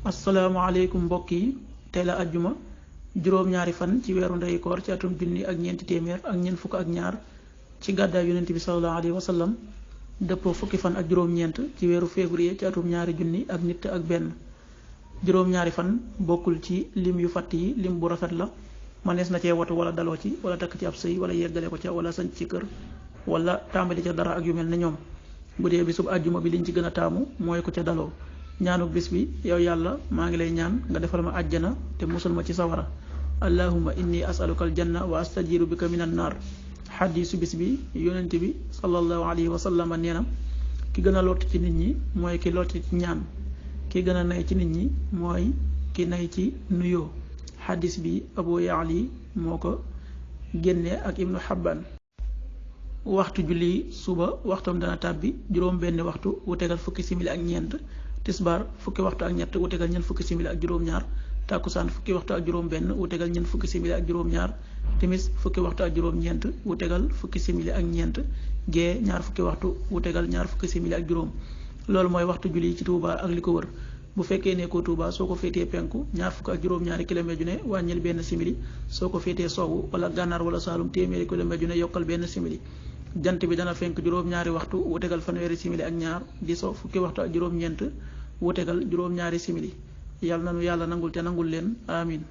asalaamaaleykum mbokk yi tey la ajjuma juróom-ñaari fan ci weeru ndeyu koor ci atum junni ak ñeenti téeméer ak ñeent fukk ak ñaar ci gàddaay yonent bi sallallahu alayhi wa sallam dëppoo fukki fan ak juróom-ñeent ci weeru février ci atum ñaari junni ak nit ak benn juróom-ñaari fan bokkul ci lim yu fatt yi lim bu rafet la manees na cee watu wala daloo ci wala takk ci ab sëy wala yeggale ko ca wala sanc ci kër wala tàmbali ca dara ak yu mel ne ñoom bu dee bisub ajjuma bi liñ ci gën a taamu mooy ko ca daloo ñaanuk bis bi yow yàlla maa ngi lay ñaan nga defal ma àjjana te musal ma ci sawara allahumma inni asaluka aljanna wa astajiru bika min an naar xadiisu bis bi yonent bi sallallahu alayhi wa sallam nee na ki gën a lott ci nit ñi mooy ki lott ci ñaan ki gën a nay ci nit ñi mooy ki nay ci nuyoo xadiis bi abu yaali moo ko génnee ak ibnu xabban waxtu julli suba waxtam dana tàbbi juróom benn waxtu wu tegal fukki simili ak ñeent tisbaar fukki waxtu ak ñett wu tegal ñeent fukki simili ak juróom-ñaar tàkkusaan fukki waxtu ak juróom benn wu tegal ñeent fukki simili ak juróom-ñaar timis fukki waxtu ak juróom-ñeent wu tegal fukki simili ak ñeent gee ñaar fukki waxtu wu tegal ñaar fukki simili ak juróom loolu mooy waxtu julli ci Touba ak li ko wër bu fekkee ne ko Touba soo ko féetee penku ñaar fukk ak juróom-ñaari kilomètre ju ne wàññil benn simili soo ko féetee sowwu wala gànnaar wala saalum téeméeri kilomètre ju ne yokkal benn simili jant bi dana fenk juróom-ñaari waxtu wu tegal fanweeri simili ak ñaar di so fukki waxtu ak juróom-ñeent wu tegal juróom-ñaari simili yàlla nanu yàlla nangul te nangul leen amin